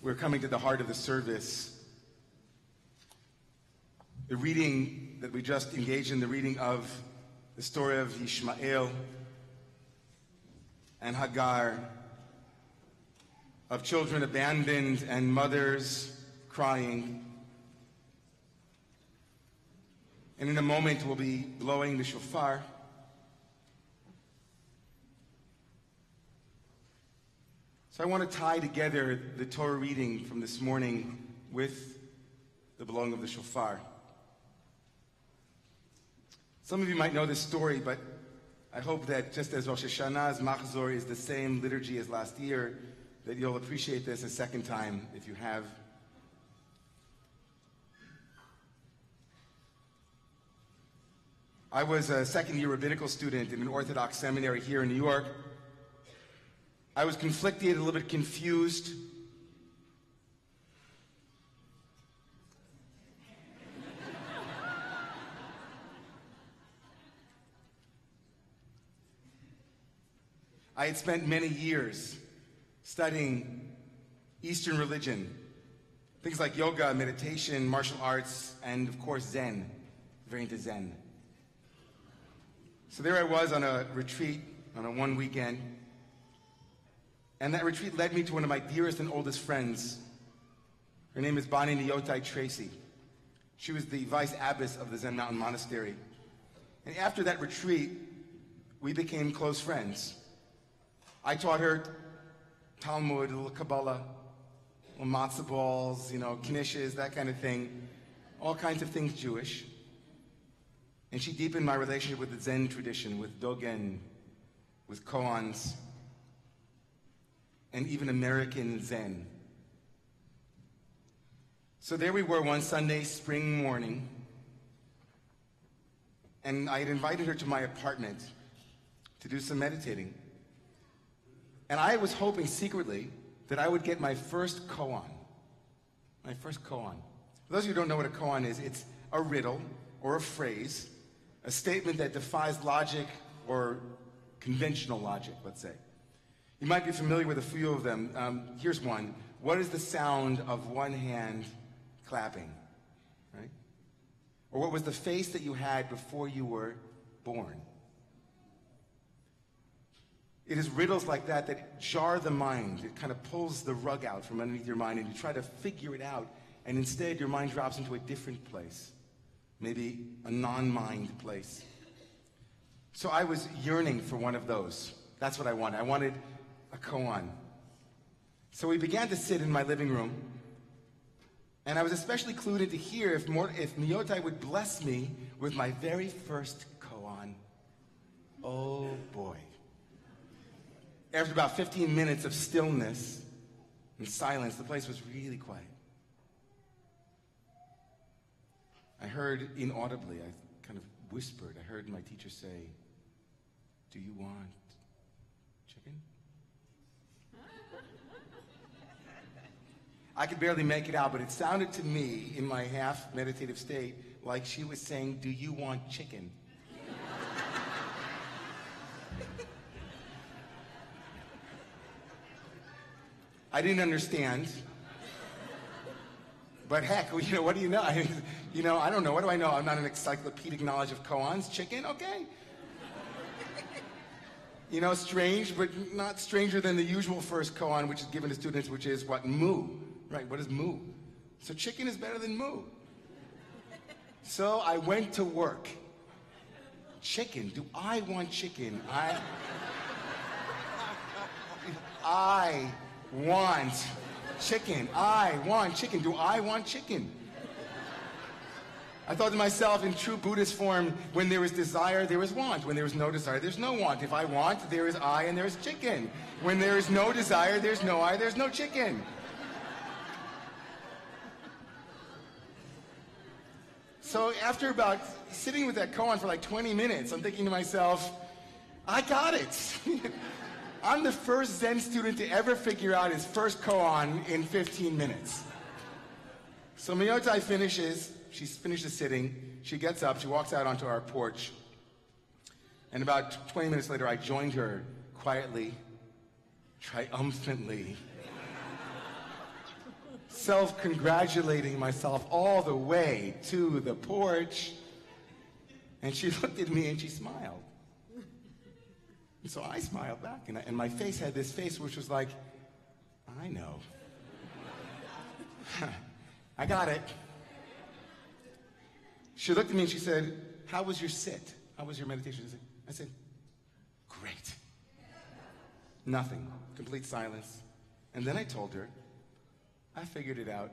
We're coming to the heart of the service. The reading that we just engaged in, the reading of the story of Ishmael and Hagar, of children abandoned and mothers crying. And in a moment, we'll be blowing the shofar. So I want to tie together the Torah reading from this morning with the blowing of the shofar. Some of you might know this story, but I hope that just as Rosh Hashanah's Machzor is the same liturgy as last year, that you'll appreciate this a second time if you have. I was a second-year rabbinical student in an Orthodox seminary here in New York. I was conflicted, a little bit confused. I had spent many years studying Eastern religion, things like yoga, meditation, martial arts, and of course Zen, very into Zen. So there I was on a retreat on a one weekend, and that retreat led me to one of my dearest and oldest friends. Her name is Bonnie Nyotai Tracy. She was the vice abbess of the Zen Mountain Monastery. And after that retreat, we became close friends. I taught her Talmud, a little Kabbalah, little matzah balls, knishes, that kind of thing, all kinds of things Jewish. And she deepened my relationship with the Zen tradition, with Dogen, with koans, and even American Zen. So there we were one Sunday spring morning, and I had invited her to my apartment to do some meditating. And I was hoping secretly that I would get my first koan. My first koan. For those of you who don't know what a koan is, it's a riddle or a phrase, a statement that defies logic or conventional logic, let's say. You might be familiar with a few of them. Here's one. What is the sound of one hand clapping? Right? Or what was the face that you had before you were born? It is riddles like that that jar the mind. It kind of pulls the rug out from underneath your mind, and you try to figure it out, and instead your mind drops into a different place, maybe a non-mind place. So I was yearning for one of those. That's what I wanted. I wanted a koan. So we began to sit in my living room, and I was especially clued in to hear if Nyotai would bless me with my very first koan. Oh boy. After about 15 minutes of stillness and silence, the place was really quiet. I heard inaudibly, I kind of whispered, I heard my teacher say, "Do you want chicken?" I could barely make it out, but it sounded to me in my half meditative state like she was saying, "Do you want chicken?" I didn't understand, but heck, what do you know? I don't know. What do I know? I'm not an encyclopedic knowledge of koans. Chicken? Okay. Strange, but not stranger than the usual first koan, which is given to students, which is what? Moo. Right, what is moo? So chicken is better than moo. So I went to work. Chicken. Do I want chicken? I want chicken. I want chicken. Do I want chicken? I thought to myself, in true Buddhist form, when there is desire, there is want. When there is no desire, there's no want. If I want, there is I and there is chicken. When there is no desire, there's no I, there's no chicken. So after about sitting with that koan for like 20 minutes, I'm thinking to myself, I got it. I'm the first Zen student to ever figure out his first koan in 15 minutes. So Nyotai finishes, she finishes sitting, she gets up, she walks out onto our porch, and about 20 minutes later I joined her quietly, triumphantly. self-congratulating myself all the way to the porch. And she looked at me and she smiled. And so I smiled back, and my face had this face which was like, I know. I got it. She looked at me and she said, how was your sit? How was your meditation? I said, great. Nothing. Complete silence. And then I told her, I figured it out.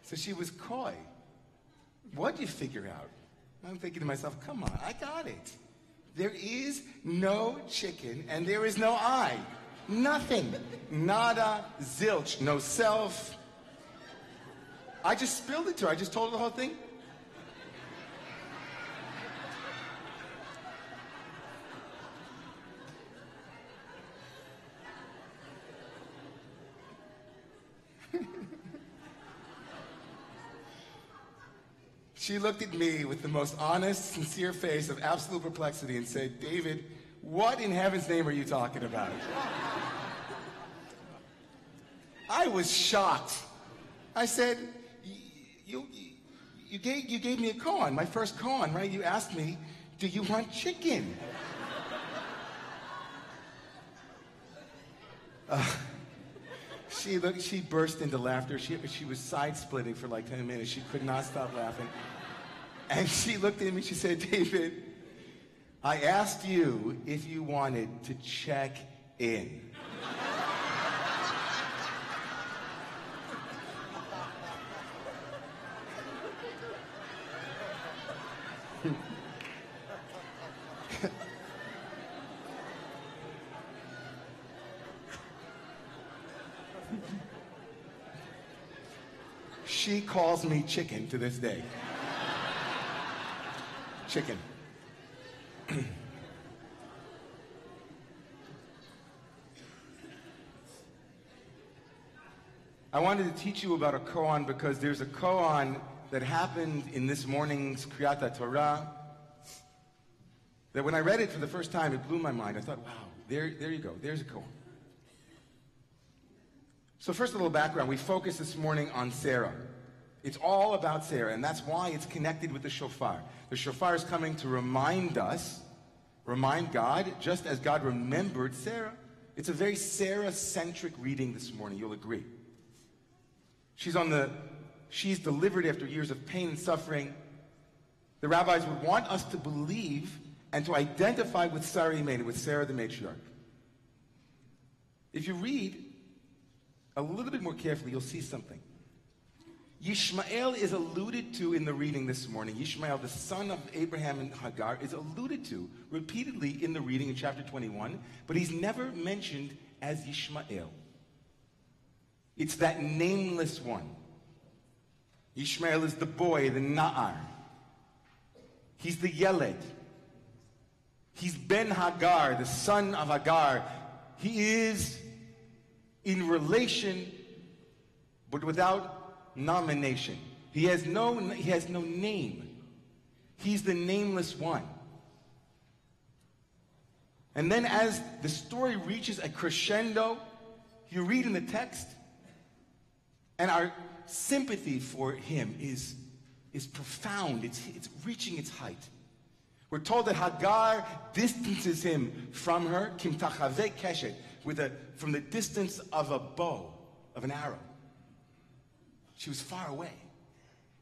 So she was coy. What'd you figure out? I'm thinking to myself, come on, I got it. There is no chicken and there is no I. Nothing. Nada, zilch, no self. I just spilled it to her. I just told her the whole thing. She looked at me with the most honest, sincere face of absolute perplexity and said, David, what in heaven's name are you talking about? I was shocked. I said, you gave me a koan, my first koan, right? You asked me, do you want chicken? She burst into laughter. She was side-splitting for like 10 minutes. She could not stop laughing. And she looked at me, she said, David, I asked you if you wanted to check in. She calls me chicken to this day. Chicken. I wanted to teach you about a koan because there's a koan that happened in this morning's Kriyat Torah that when I read it for the first time, it blew my mind. I thought, wow, there you go. There's a koan. So first, a little background. We focused this morning on Sarah. It's all about Sarah, and that's why it's connected with the shofar. The shofar is coming to remind us, remind God, just as God remembered Sarah. It's a very Sarah-centric reading this morning, you'll agree. She's delivered after years of pain and suffering. The rabbis would want us to believe and to identify with Sarah Imenu, with Sarah the matriarch. If you read a little bit more carefully, you'll see something. Yishmael is alluded to in the reading this morning. Yishmael, the son of Abraham and Hagar, is alluded to repeatedly in the reading in chapter 21, but he's never mentioned as Yishmael. It's that nameless one. Yishmael is the boy, the Na'ar. He's the Yeled. He's Ben Hagar, the son of Hagar. He is in relation, but without nomination. He has no name. He's the nameless one. And then as the story reaches a crescendo, you read in the text, and our sympathy for him is profound. It's reaching its height. We're told that Hagar distances him from her, kim tachave keshet, from the distance of a bow, of an arrow. She was far away,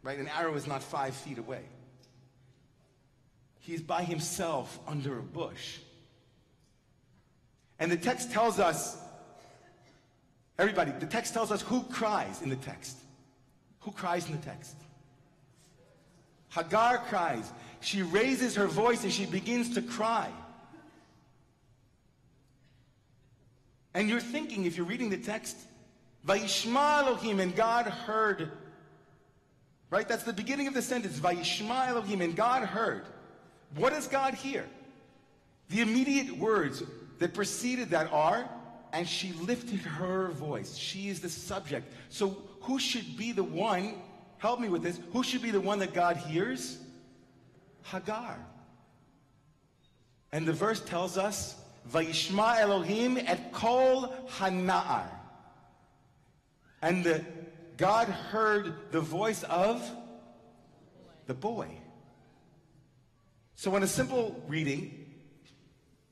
right? An arrow is not 5 feet away. He's by himself under a bush. And the text tells us, everybody, the text tells us who cries in the text. Who cries in the text? Hagar cries. She raises her voice and she begins to cry. And you're thinking, if you're reading the text, Vayishma Elohim, and God heard. Right? That's the beginning of the sentence. Vayishma Elohim, and God heard. What does God hear? The immediate words that preceded that are, and she lifted her voice. She is the subject. So who should be the one, help me with this, who should be the one that God hears? Hagar. And the verse tells us, Vayishma Elohim et kol hana'ar. And God heard the voice of the boy. So in a simple reading,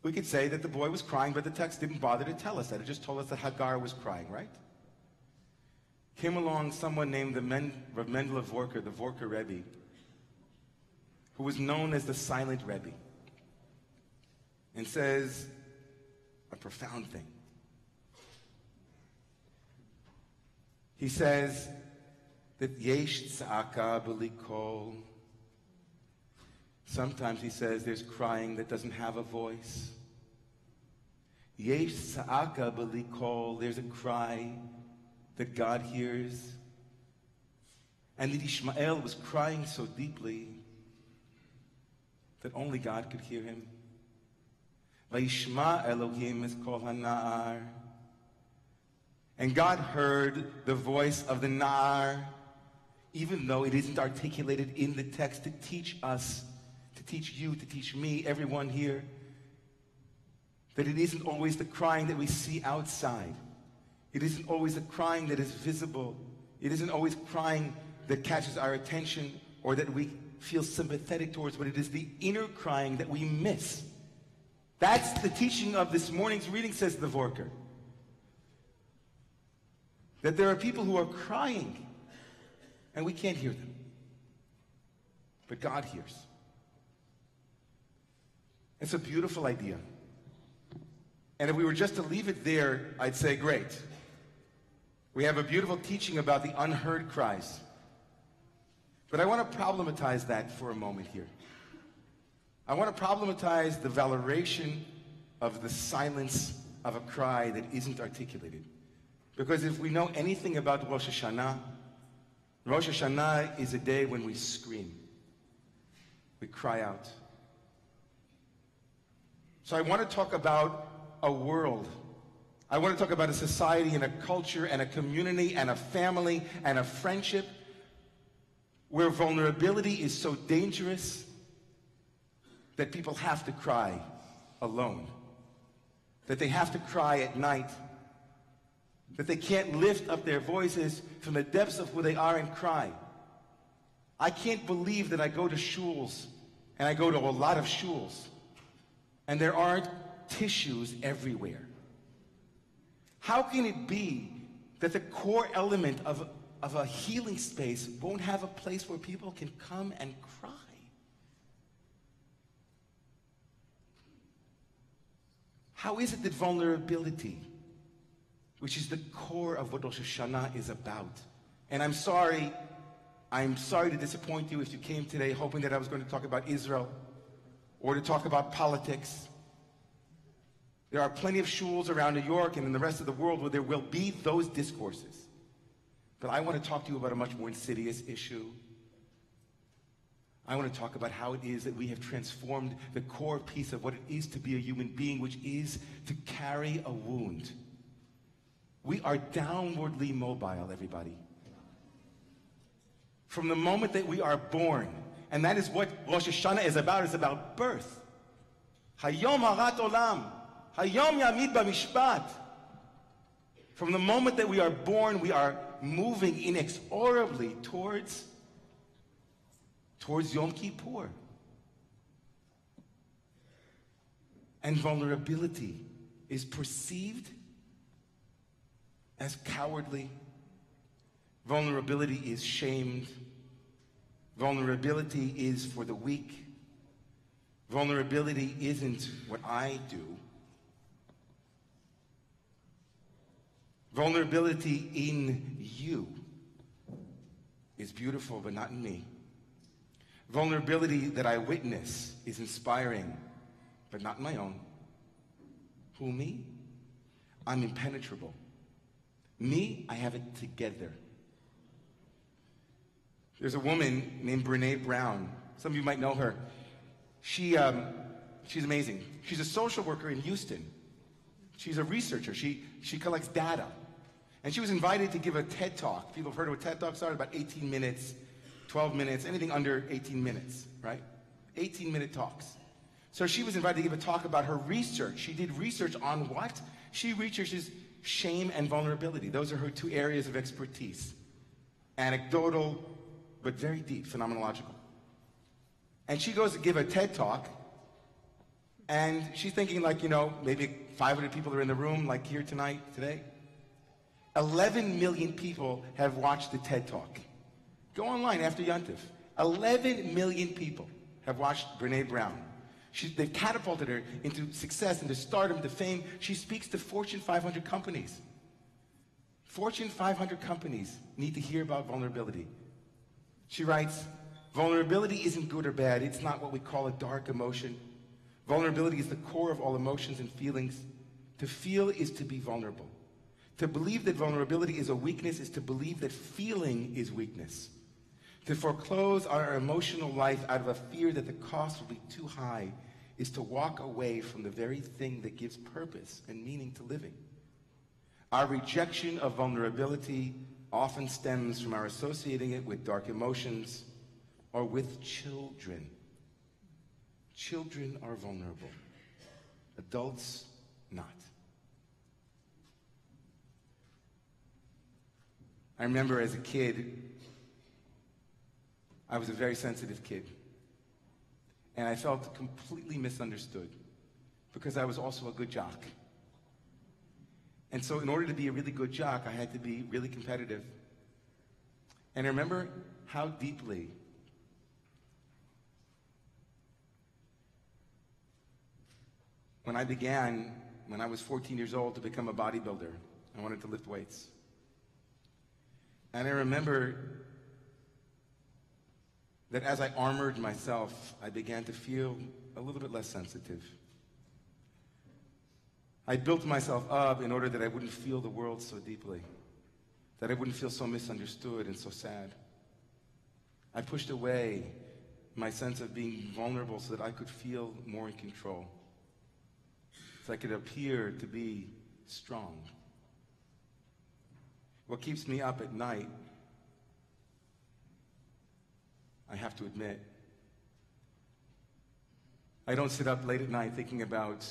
we could say that the boy was crying, but the text didn't bother to tell us that. It just told us that Hagar was crying, right? Came along someone named Rav Mendel of Vorka, the Vorka Rebbe, who was known as the Silent Rebbe, and says a profound thing. He says that yesh tza'aka b'li kol. Sometimes he says there's crying that doesn't have a voice. Yesh tza'aka b'li kol. There's a cry that God hears. And that Ishmael was crying so deeply that only God could hear him. Vayishma Elohim es kol hana'ar. And God heard the voice of the Na'ar, even though it isn't articulated in the text, to teach us, to teach you, to teach me, everyone here, that it isn't always the crying that we see outside. It isn't always the crying that is visible. It isn't always crying that catches our attention or that we feel sympathetic towards, but it is the inner crying that we miss. That's the teaching of this morning's reading, says the Vorker. That there are people who are crying and we can't hear them. But God hears. It's a beautiful idea. And if we were just to leave it there, I'd say, great. We have a beautiful teaching about the unheard cries. But I want to problematize that for a moment here. I want to problematize the valoration of the silence of a cry that isn't articulated. Because if we know anything about Rosh Hashanah is a day when we scream. We cry out. So I want to talk about a world. I want to talk about a society and a culture and a community and a family and a friendship where vulnerability is so dangerous that people have to cry alone. That they have to cry at night. That they can't lift up their voices from the depths of who they are and cry. I can't believe that I go to shuls, and I go to a lot of shuls, and there aren't tissues everywhere. How can it be that the core element of a healing space won't have a place where people can come and cry? How is it that vulnerability, which is the core of what Rosh Hashanah is about? And I'm sorry to disappoint you if you came today hoping that I was going to talk about Israel or to talk about politics. There are plenty of shuls around New York and in the rest of the world where there will be those discourses. But I want to talk to you about a much more insidious issue. I want to talk about how it is that we have transformed the core piece of what it is to be a human being, which is to carry a wound. We are downwardly mobile, everybody. From the moment that we are born. And that is what Rosh Hashanah is about. It's about birth. Hayom harat olam. Hayom yamid b'mishpat. From the moment that we are born, we are moving inexorably towards Yom Kippur. And vulnerability is perceived as cowardly. Vulnerability is shamed. Vulnerability is for the weak. Vulnerability isn't what I do. Vulnerability in you is beautiful, but not in me. Vulnerability that I witness is inspiring, but not my own. Who, me? I'm impenetrable. Me, I have it together. There's a woman named Brene Brown. Some of you might know her. She's amazing. She's a social worker in Houston. She's a researcher. She collects data. And she was invited to give a TED Talk. People have heard of what TED Talks are? About 18 minutes, 12 minutes, anything under 18 minutes, right? 18-minute talks. So she was invited to give a talk about her research. She did research on what? She researches shame and vulnerability. Those are her two areas of expertise. Anecdotal, but very deep, phenomenological. And she goes to give a TED Talk, and she's thinking like, maybe 500 people are in the room, like here tonight, today. 11 million people have watched the TED Talk. Go online after Yontif. 11 million people have watched Brené Brown. They've catapulted her into success, into stardom, to fame. She speaks to Fortune 500 companies. Fortune 500 companies need to hear about vulnerability. She writes, vulnerability isn't good or bad. It's not what we call a dark emotion. Vulnerability is the core of all emotions and feelings. To feel is to be vulnerable. To believe that vulnerability is a weakness is to believe that feeling is weakness. To foreclose our emotional life out of a fear that the cost will be too high is to walk away from the very thing that gives purpose and meaning to living. Our rejection of vulnerability often stems from our associating it with dark emotions or with children. Children are vulnerable. Adults, not. I remember as a kid, I was a very sensitive kid. And I felt completely misunderstood because I was also a good jock. And so in order to be a really good jock, I had to be really competitive. And I remember how deeply when I was 14 years old, to become a bodybuilder. I wanted to lift weights. And I remember that as I armored myself, I began to feel a little bit less sensitive. I built myself up in order that I wouldn't feel the world so deeply, that I wouldn't feel so misunderstood and so sad. I pushed away my sense of being vulnerable so that I could feel more in control, so I could appear to be strong. What keeps me up at night, I have to admit, I don't sit up late at night thinking about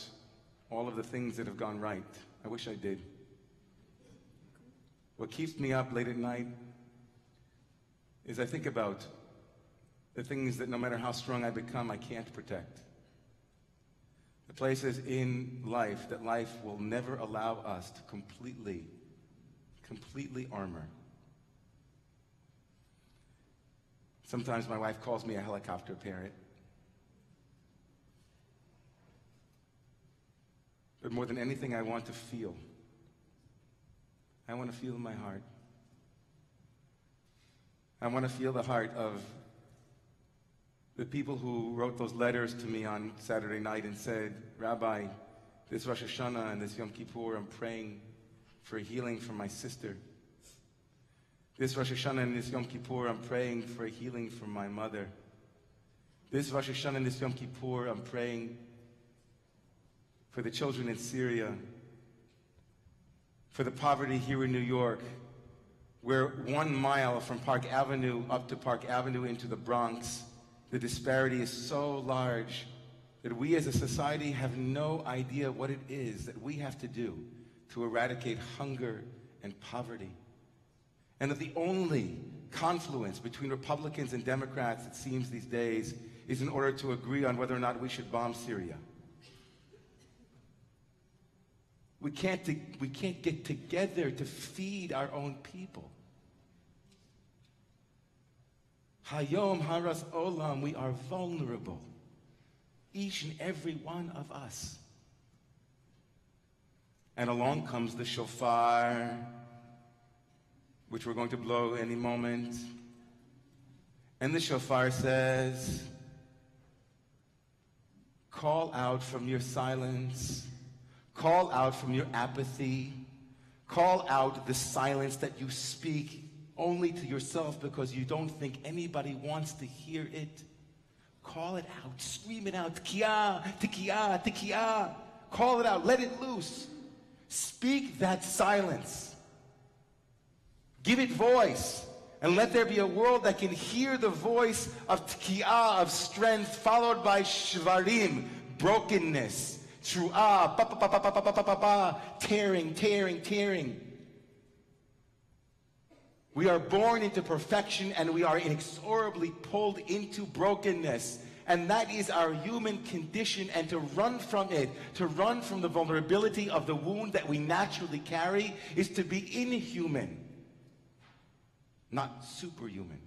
all of the things that have gone right. I wish I did. What keeps me up late at night is I think about the things that no matter how strong I become, I can't protect. The places in life that life will never allow us to completely armor. Sometimes my wife calls me a helicopter parent. But more than anything, I want to feel. I want to feel in my heart. I want to feel the heart of the people who wrote those letters to me on Saturday night and said, Rabbi, this Rosh Hashanah and this Yom Kippur, I'm praying for healing for my sister. This Rosh Hashanah and this Yom Kippur, I'm praying for healing for my mother. This Rosh Hashanah and this Yom Kippur, I'm praying for the children in Syria, for the poverty here in New York, where 1 mile from Park Avenue up to Park Avenue into the Bronx, the disparity is so large that we as a society have no idea what it is that we have to do to eradicate hunger and poverty. And that the only confluence between Republicans and Democrats, it seems these days, is in order to agree on whether or not we should bomb Syria. We can't get together to feed our own people. Hayom haras olam, we are vulnerable. Each and every one of us. And along comes the shofar, which we're going to blow any moment. And the shofar says, call out from your silence. Call out from your apathy. Call out the silence that you speak only to yourself because you don't think anybody wants to hear it. Call it out. Scream it out. Tekiah, tekiah, tekiah. Call it out. Let it loose. Speak that silence. Give it voice. And let there be a world that can hear the voice of tekiah, of strength, followed by shvarim, brokenness. Tru'ah, ba ba ba ba ba ba ba ba ba ba, tearing, tearing, tearing. We are born into perfection and we are inexorably pulled into brokenness. And that is our human condition, and to run from it, to run from the vulnerability of the wound that we naturally carry, is to be inhuman, not superhuman.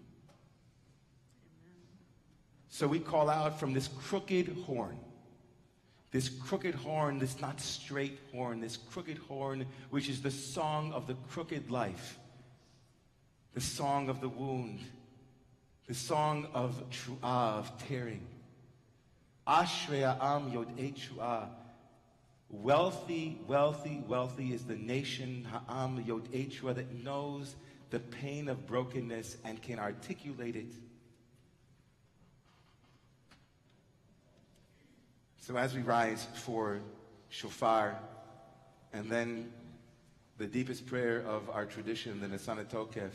So we call out from this crooked horn, this not straight horn, this crooked horn, which is the song of the crooked life, the song of the wound, the song of tru'ah, of tearing. Ashrei ha'am yod'ei tru'ah. Wealthy, wealthy, wealthy is the nation, ha'am yod'ei tru'ah, that knows the pain of brokenness and can articulate it. So as we rise for shofar, and then the deepest prayer of our tradition, the Nesana Tokef,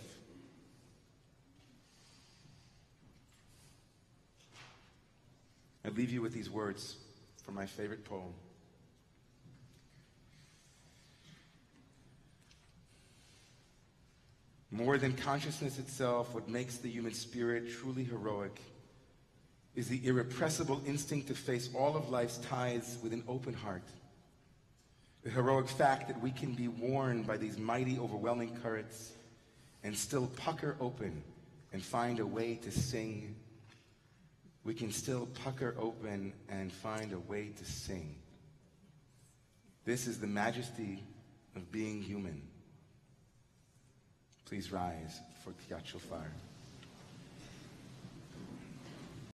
I leave you with these words from my favorite poem. More than consciousness itself, what makes the human spirit truly heroic is the irrepressible instinct to face all of life's tides with an open heart. The heroic fact that we can be worn by these mighty, overwhelming currents and still pucker open and find a way to sing. We can still pucker open and find a way to sing. This is the majesty of being human. Please rise for Tiyat Shofar.